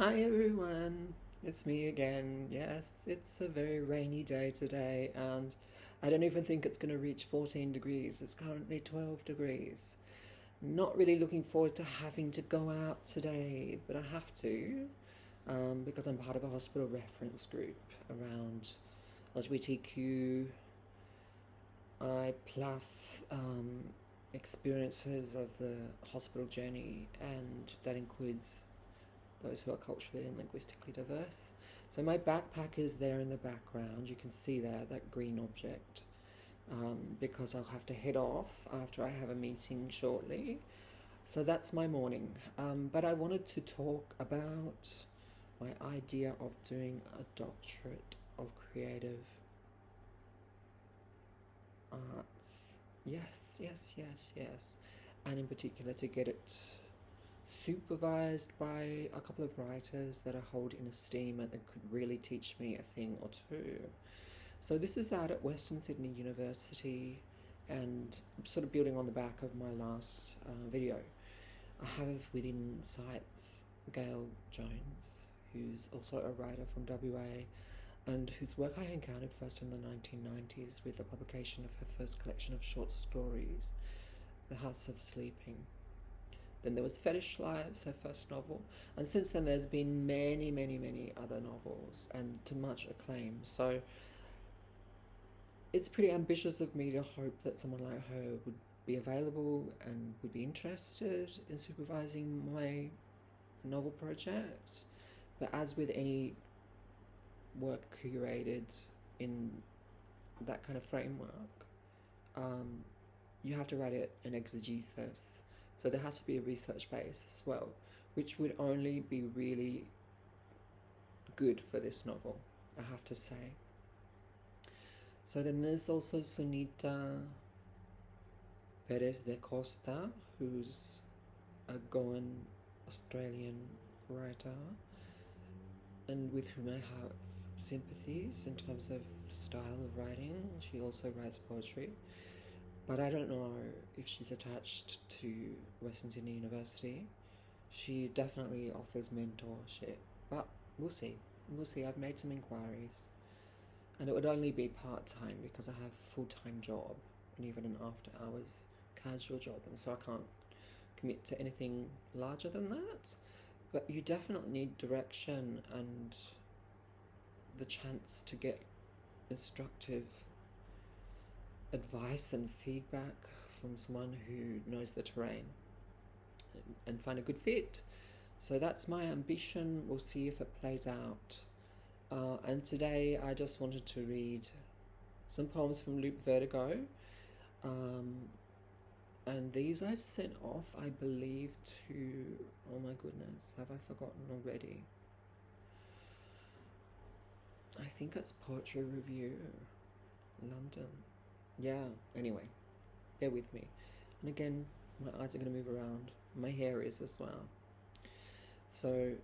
Hi everyone, it's me again. Yes, it's a very rainy day today, and I don't even think it's going to reach 14 degrees. It's currently 12 degrees. Not really looking forward to having to go out today, but I have to because I'm part of a hospital reference group around LGBTQI plus experiences of the hospital journey, and that includes those who are culturally and linguistically diverse. So my backpack is there in the background. You can see there that green object because I'll have to head off after I have a meeting shortly. So that's my morning. But I wanted to talk about my idea of doing a doctorate of creative arts. Yes, yes, yes, yes. And in particular, to get it supervised by a couple of writers that I hold in esteem and that could really teach me a thing or two. So this is out at Western Sydney University, and sort of building on the back of my last video. I have within sights Gail Jones, who's also a writer from WA, and whose work I encountered first in the 1990s with the publication of her first collection of short stories, The House of Sleeping. Then there was Fetish Lives, her first novel, and since then there's been many, many, many other novels, and to much acclaim. So it's pretty ambitious of me to hope that someone like her would be available and would be interested in supervising my novel project. But as with any work curated in that kind of framework, um, you have to write it an exegesis. So there has to be a research base as well, which would only be really good for this novel, I have to say. So then there's also Sunita Perez de Costa, who's a Goan Australian writer, and with whom I have sympathies in terms of the style of writing. She also writes poetry, but I don't know if she's attached to Western Sydney University. She definitely offers mentorship, but we'll see. We'll see. I've made some inquiries, and it would only be part-time because I have a full-time job and even an after-hours casual job, and so I can't commit to anything larger than that. But you definitely need direction and the chance to get instructive advice and feedback from someone who knows the terrain and find a good fit. So that's my ambition. We'll see if it plays out. And today I just wanted to read some poems from Loop Vertigo. And these I've sent off, I believe, to, oh my goodness, have I forgotten already? I think it's Poetry Review, London. Yeah, anyway, bear with me. And again, my eyes are going to move around. My hair is as well. So,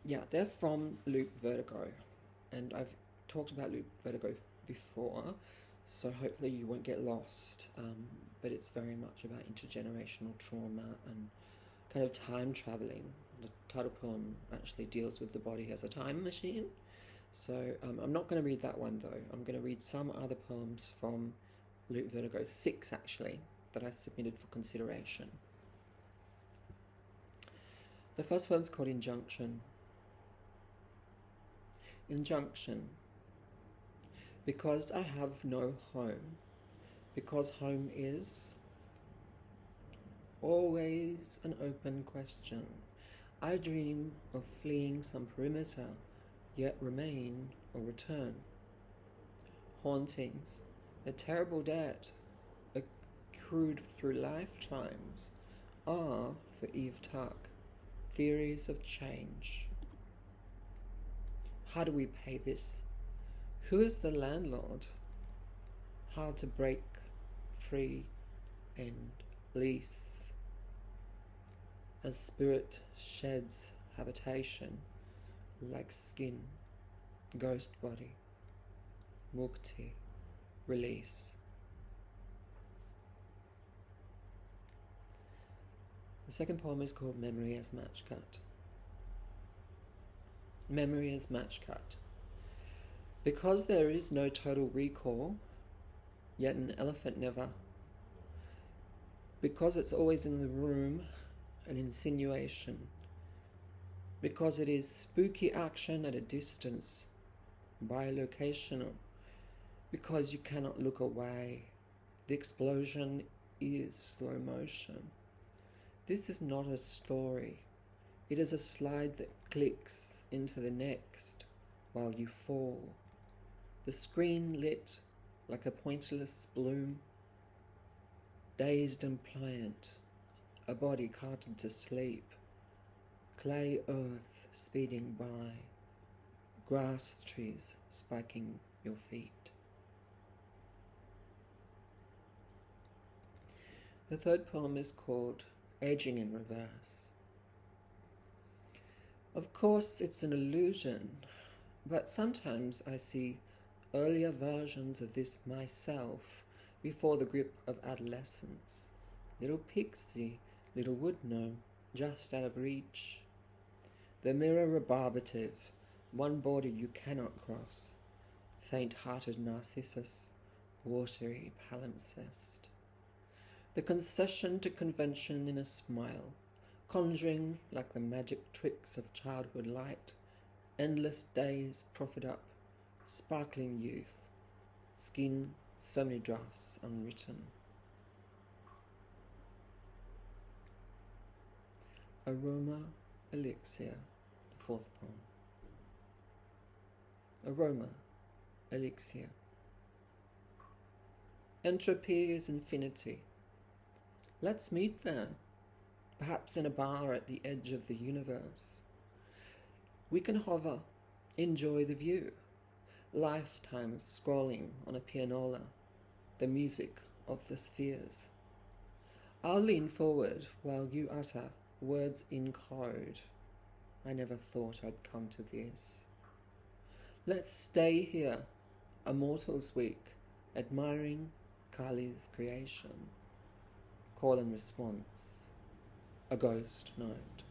yeah, they're from Loop Vertigo. And I've talked about Loop Vertigo before, so hopefully you won't get lost. But it's very much about intergenerational trauma and kind of time traveling. The title poem actually deals with the body as a time machine. So I'm not going to read that one though. I'm going to read some other poems from Loop Vertigo, 6 actually, that I submitted for consideration. The first one's called Injunction. Injunction. Because I have no home, because home is always an open question. I dream of fleeing some perimeter, yet remain or return. Hauntings, a terrible debt, accrued through lifetimes, are, for Eve Tuck, theories of change. How do we pay this? Who is the landlord? How to break free and lease? As spirit sheds habitation, like skin, ghost body, mukti, release. The second poem is called Memory as Match Cut. Memory is match cut. Because there is no total recall, yet an elephant never. Because it's always in the room, an insinuation. Because it is spooky action at a distance, bilocational. Because you cannot look away. The explosion is slow motion. This is not a story. It is a slide that clicks into the next while you fall. The screen lit like a pointless bloom. Dazed and pliant, a body carted to sleep. Clay earth speeding by. Grass trees spiking your feet. The third poem is called Aging in Reverse. Of course, it's an illusion, but sometimes I see earlier versions of this myself before the grip of adolescence. Little pixie, little wood gnome, just out of reach. The mirror rebarbative, one border you cannot cross. Faint-hearted Narcissus, watery palimpsest. The concession to convention in a smile, conjuring like the magic tricks of childhood light, endless days proffered up, sparkling youth, skin so many drafts unwritten. Aroma Elixir, the fourth poem. Aroma Elixir. Entropy is infinity. Let's meet there, perhaps in a bar at the edge of the universe. We can hover, enjoy the view, lifetimes scrolling on a pianola, the music of the spheres. I'll lean forward while you utter words in code. I never thought I'd come to this. Let's stay here, a mortal's week, admiring Kali's creation. Call and response, a ghost note.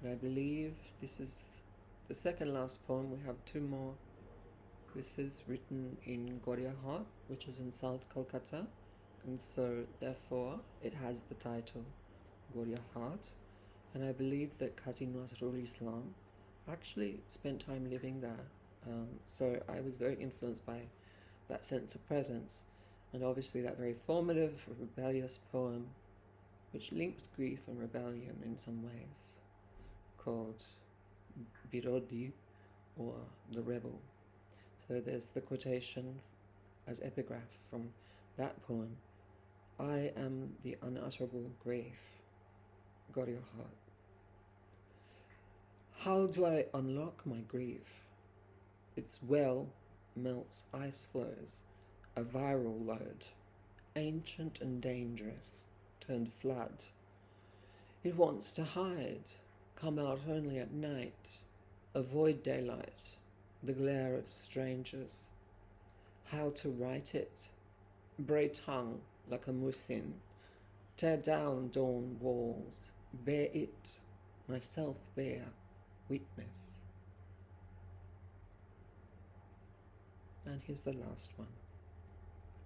And I believe this is the second last poem. We have two more. This is written in Goria Hat, which is in South Kolkata, and so therefore it has the title Goria Hat. And I believe that Qazi Nazrul Islam actually spent time living there, so I was very influenced by that sense of presence. And obviously that very formative, rebellious poem, which links grief and rebellion in some ways, called Birodi, or The Rebel. So there's the quotation as epigraph from that poem. I am the unutterable grief, Goria Hat. How do I unlock my grief? Its well melts ice flows, a viral load, ancient and dangerous, turned flood. It wants to hide, come out only at night, avoid daylight, the glare of strangers. How to write it? Bray tongue like a musin, tear down dawn walls, bear it, myself bear, witness. And here's the last one.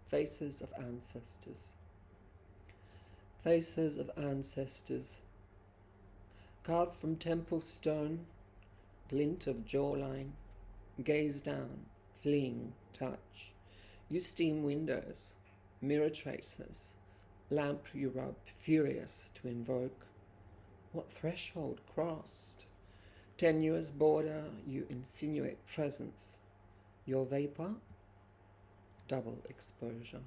Faces of ancestors. Faces of ancestors. Carved from temple stone, glint of jawline, gaze down, fleeing touch. You steam windows, mirror traces, lamp you rub, furious to invoke. What threshold crossed? Tenuous border, you insinuate presence. Your vapor? Double exposure.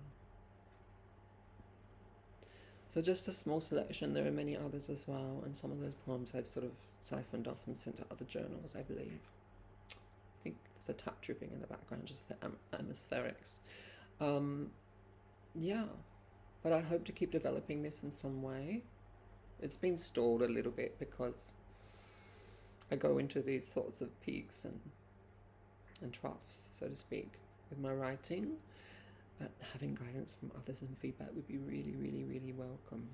So just a small selection. There are many others as well, and some of those poems I've sort of siphoned off and sent to other journals, I believe. I think there's a tap dripping in the background, just for atmospherics. Yeah, but I hope to keep developing this in some way. It's been stalled a little bit because I go into these sorts of peaks and troughs, so to speak, with my writing. But having guidance from others and feedback would be really, really, really welcome.